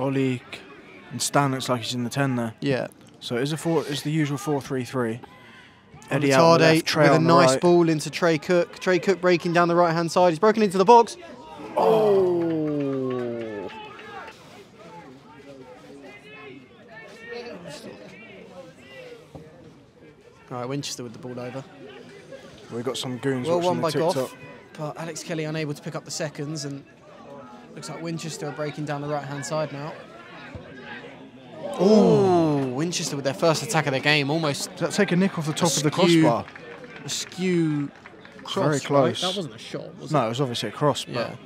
Ollie and Stan looks like he's in the 10 there. Yeah. So it's the usual 4-3-3. Eddie out out the the left, left, Trey with a on the nice right. ball into Trey Cook. Trey Cook breaking down the right-hand side. He's broken into the box. Oh! All right, Winchester with the ball over. We've got some goons Well watching won the by TikTok. Goff, but Alex Kelly unable to pick up the seconds, and looks like Winchester are breaking down the right-hand side now. Oh, Winchester with their first attack of the game, almost. Does that take a nick off the top of the crossbar? A skew cross, Very close. Right? That wasn't a shot, was it? No, it was obviously a cross, but Yeah.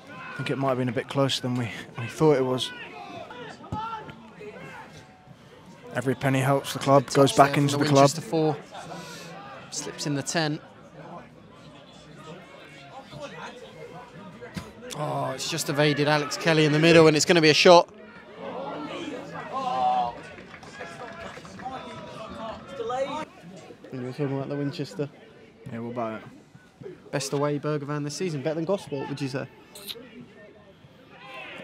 I think it might have been a bit closer than we thought it was. Every penny helps the club, goes back into the club. Winchester 4 slips in the 10. Oh, it's just evaded Alex Kelly in the middle, and it's going to be a shot. And you were talking about the Winchester. Yeah, what about it? Best away burger van this season, better than Gosport, would you say?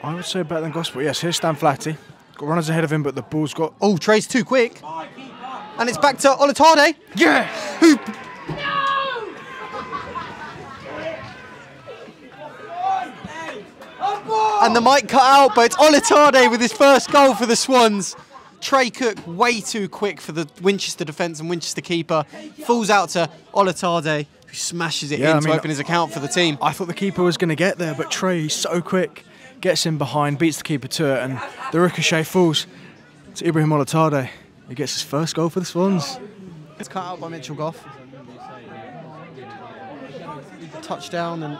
I would say better than Gosport. Yes, here's Stan Flatty. Got runners ahead of him, but the ball's got... Oh, Trey's too quick. And it's back to Olatade. Yeah! Who... And the mic cut out, but it's Olatade with his first goal for the Swans. Trey Cook way too quick for the Winchester defence and Winchester keeper. Falls out to Olatade, who smashes it in to open his account for the team. I thought the keeper was going to get there, but Trey, he's so quick. Gets in behind, beats the keeper to it, and the ricochet falls to Ibrahim Olatade. He gets his first goal for the Swans. It's cut out by Mitchell Goff. Touchdown, and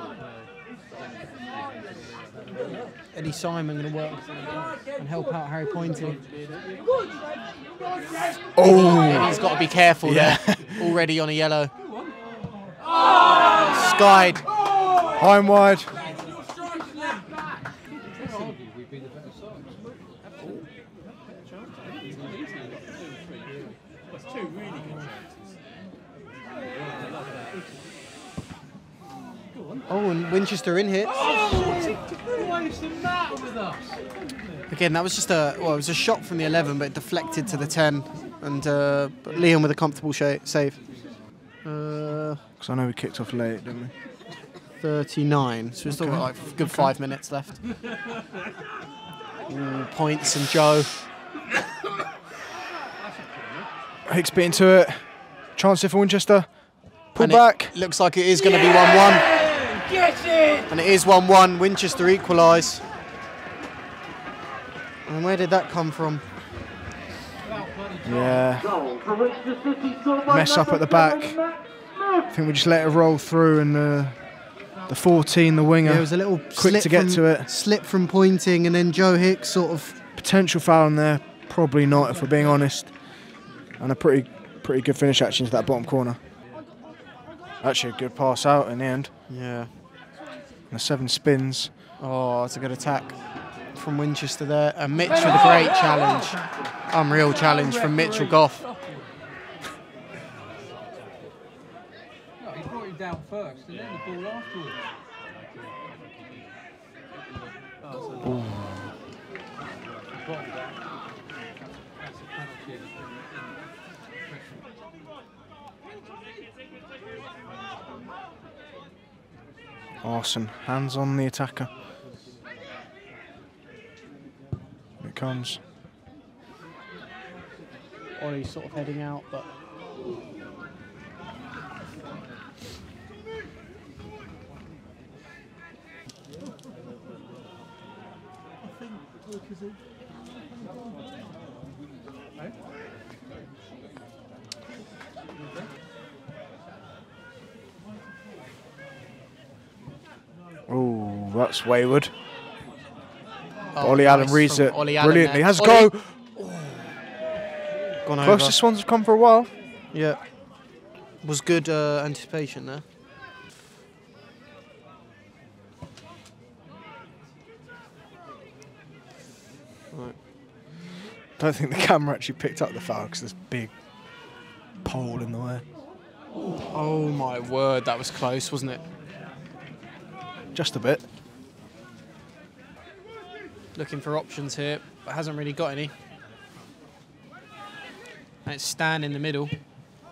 Eddie Simon going to work and help out Harry Pointing. Oh! Eddie's got to be careful there. Already on a yellow. Skied. High and wide. Oh, and Winchester in hits. Again, that was just it was a shot from the 11, but it deflected to the 10, and but Leon with a comfortable save. Because I know we kicked off late, didn't we? 39, so we've still got like a good 5 minutes left. Ooh, Points and Joe. Hicks bit into it. Chance here for Winchester. Pull And back. It looks like it is going to be 1-1. And it is 1-1. Winchester equalise. And where did that come from? Yeah. Mess up at the back. I think we just let it roll through, and the 14, the winger, There was a little quick to get to it. Slip from Pointing, and then Joe Hicks sort of... Potential foul in there. Probably not, if we're being honest. And a pretty good finish actually into that bottom corner. Actually a good pass out in the end. Yeah. And the 7 spins. Oh, it's a good attack from Winchester there. And Mitch with a great challenge. Unreal challenge from Mitchell Goff. No, he brought him down first and then the ball afterwards. Arson, hands on the attacker. Here it comes. Ollie's sort of heading out, but... Oh, that's wayward. Oh, Ollie Allen nice reads from it Ollie Allen brilliantly. there. Has a Ollie. go. Gone over. Closest Swans have come for a while. Yeah. Was good anticipation there. Right. Don't think the camera actually picked up the foul because there's a big pole in the way. Oh my word, that was close, wasn't it? Just a bit. looking for options here, but hasn't really got any. And it's Stan in the middle.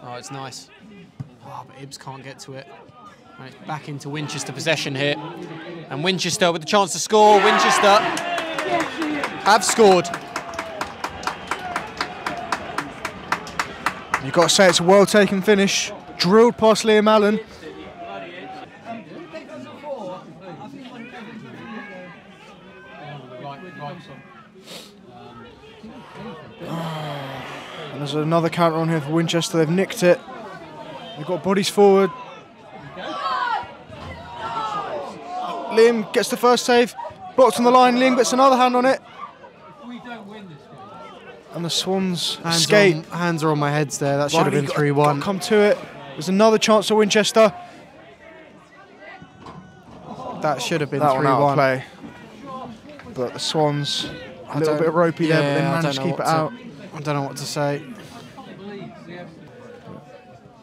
Oh, it's nice. Oh, but Ibs can't get to it. And it's back into Winchester possession here. And Winchester with the chance to score. Winchester have scored. You've got to say it's a well-taken finish. Drilled past Liam Allen. And there's another counter on here for Winchester. They've nicked it. They've got bodies forward. Liam gets the first save. Blocked on the line. Liam gets another hand on it. And the Swans escape. Hands are on my heads there. That should have been 3-1. Come to it. There's another chance for Winchester. That should have been 3-1. That one out of play. But the Swans, a little bit ropey there, but they managed to keep it out. I don't know what to say.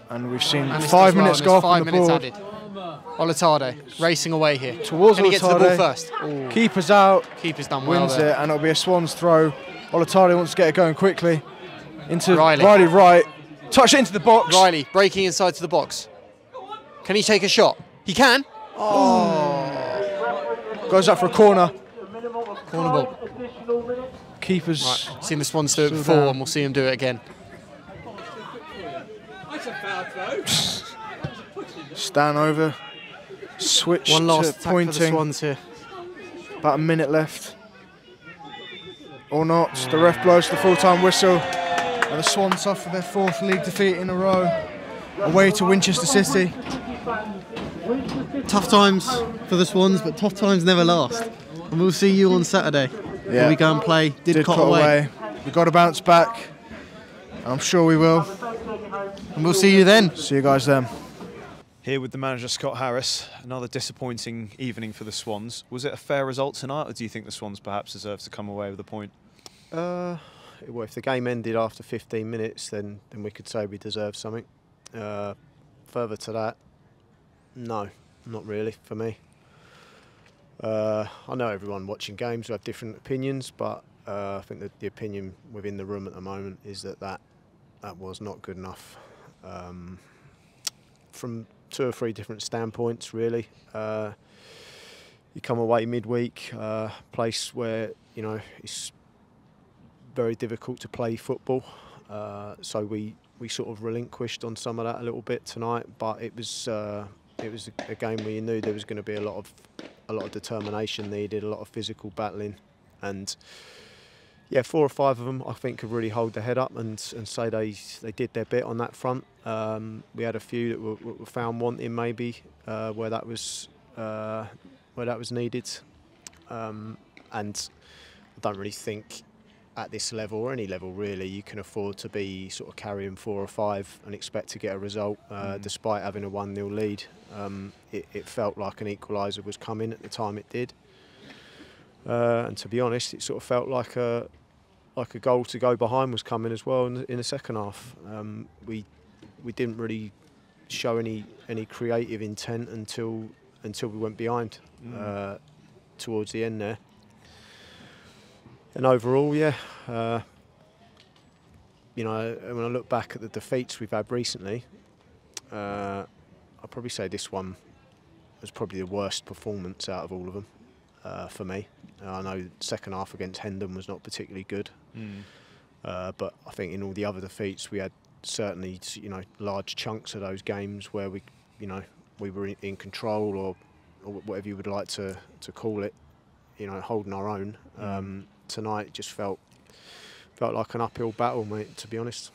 And we've seen 5 minutes go off on the board. Added. Olatade racing away here. Towards Can he get to the ball Olatade. first? Ooh. Keeper's out. Keeper's done well Wins there. it, and it'll be a Swans throw. Olatade wants to get it going quickly. Into Riley right. Touch it into the box. Riley breaking inside to the box. Can he take a shot? He can. Oh. Goes up for a corner. Corner ball. Keeper's Right. Seen the Swans do it before, and we'll see him do it again. Stan over. Switch One last to attack pointing. for the Swans here. About a minute left. Or not. The ref blows the full-time whistle. And the Swans suffer their 4th league defeat in a row. Away to Winchester City. Tough times for the Swans, but tough times never last. And we'll see you on Saturday. Yeah. When we go and play Did Cot away. We've got to bounce back. I'm sure we will. And we'll see you then. See you guys then. Here with the manager, Scott Harris. Another disappointing evening for the Swans. Was it a fair result tonight, or do you think the Swans perhaps deserve to come away with a point? Well, if the game ended after 15 minutes, then we could say we deserved something. Further to that, no, not really for me. I know everyone watching games will have different opinions, but I think that the opinion within the room at the moment is that was not good enough. From 2 or 3 different standpoints, really. You come away midweek, place where it's very difficult to play football, so we sort of relinquished on some of that a little bit tonight. But it was a game where you knew there was going to be a lot of determination needed, a lot of physical battling, and yeah, 4 or 5 of them I think could really hold their head up and say they did their bit on that front. We had a few that were found wanting maybe where that was needed, and I don't really think at this level or any level really you can afford to be sort of carrying 4 or 5 and expect to get a result despite having a 1-0 lead. It felt like an equaliser was coming at the time it did, and to be honest, it sort of felt like a goal to go behind was coming as well in the second half. We didn't really show any creative intent until we went behind towards the end there. And overall, yeah, when I look back at the defeats we've had recently, I'd probably say this one was probably the worst performance out of all of them for me. I know the second half against Hendon was not particularly good, but I think in all the other defeats we had certainly large chunks of those games where we were in control or whatever you would like to call it, holding our own. Tonight just felt like an uphill battle, mate, to be honest.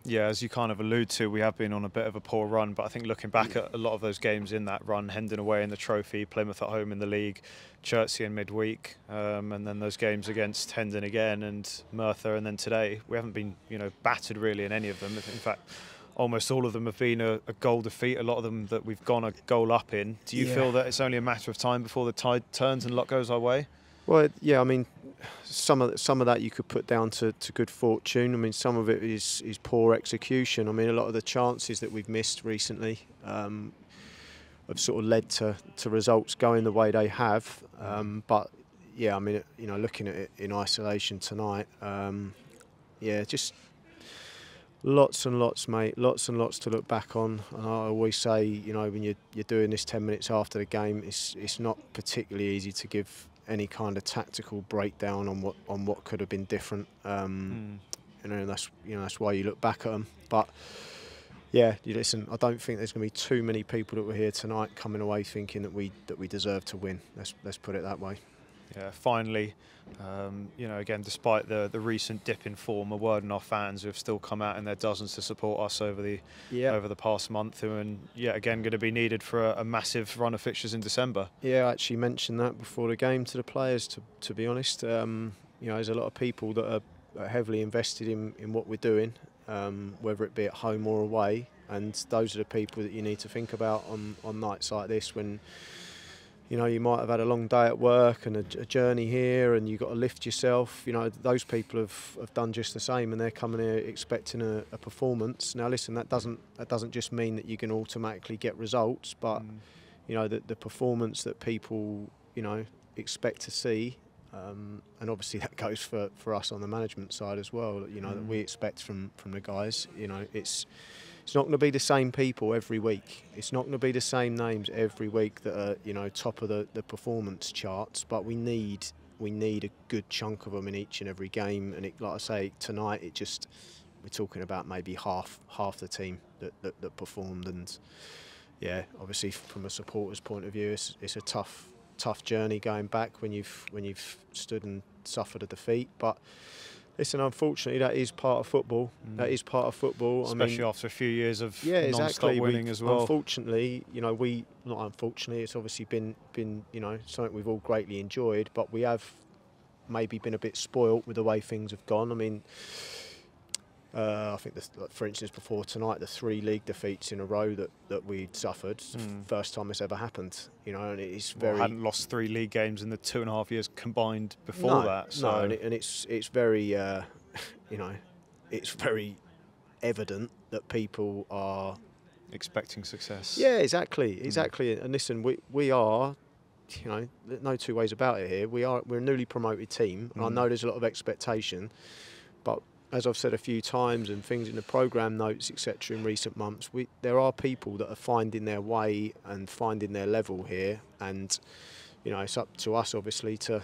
Yeah, as you kind of allude to, we have been on a bit of a poor run, but I think looking back at a lot of those games in that run, Hendon away in the trophy, Plymouth at home in the league, Chertsey in midweek, and then those games against Hendon again and Merthyr, and then today, we haven't been battered really in any of them. In fact, almost all of them have been a goal defeat, a lot of them that we've gone a goal up in. Do you feel that it's only a matter of time before the tide turns and luck goes our way? Well, yeah, I mean, some of that you could put down to good fortune. I mean, some of it is poor execution. I mean, a lot of the chances that we've missed recently have sort of led to results going the way they have. But yeah, I mean, you know, looking at it in isolation tonight, yeah, just lots and lots, mate. Lots and lots to look back on. And I always say, you know, when you're doing this 10 minutes after the game, it's not particularly easy to give any kind of tactical breakdown on what could have been different. You know, that's why you look back at them. But yeah, you listen. I don't think there's going to be too many people that were here tonight coming away thinking that we deserve to win. Let's put it that way. Yeah, finally, you know, again, despite the recent dip in form, a word on our fans who have still come out in their dozens to support us over the past month, and yet again going to be needed for a massive run of fixtures in December. Yeah, I actually mentioned that before the game to the players. To be honest, you know, there's a lot of people that are heavily invested in what we're doing, whether it be at home or away, and those are the people that you need to think about on nights like this when. You know, you might have had a long day at work and a journey here, and you've got to lift yourself. You know, those people have done just the same, and they're coming here expecting a performance. Now, listen, that doesn't just mean that you can automatically get results, but you know, the performance that people, you know, expect to see, and obviously that goes for us on the management side as well. You know, that we expect from the guys. You know, it's not going to be the same people every week. It's not going to be the same names every week that are, you know, top of the performance charts. But we need a good chunk of them in each and every game. And like I say, tonight we're talking about maybe half the team that performed. And yeah, obviously from a supporter's point of view, it's a tough journey going back when you've stood and suffered a defeat. But listen, unfortunately, that is part of football. That is part of football. Especially after a few years of exactly. non-stop winning as well. Unfortunately, you know, not unfortunately, it's obviously been you know, something we've all greatly enjoyed, but we have maybe been a bit spoilt with the way things have gone. I mean, I think, for instance, before tonight, the 3 league defeats in a row that we'd suffered, first time this ever happened. You know, and it's very. Well, hadn't lost 3 league games in the 2.5 years combined before that. So. No, and it's very, you know, it's very evident that people are expecting success. Yeah, exactly. And listen, we are. You know, no two ways about it here. We're a newly promoted team, and I know there's a lot of expectation, but as I've said a few times, and things in the programme notes, etc., in recent months, there are people that are finding their way and finding their level here, and you know, it's up to us obviously to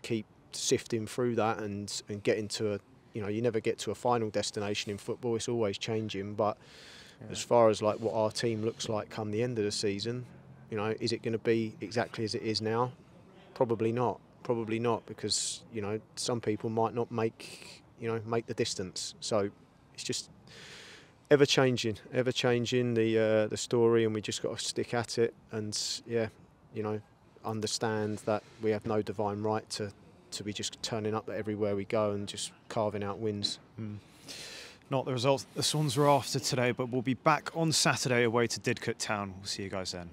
keep sifting through that and getting to a, you know, you never get to a final destination in football. It's always changing, but as far as like what our team looks like come the end of the season, you know, is it going to be exactly as it is now? Probably not. Probably not, because you know, some people might not make the distance. So it's just ever changing the story, and we just got to stick at it and you know, understand that we have no divine right to be just turning up everywhere we go and just carving out wins. Not the result the Swans were after today, but we'll be back on Saturday away to Didcot Town. We'll see you guys then.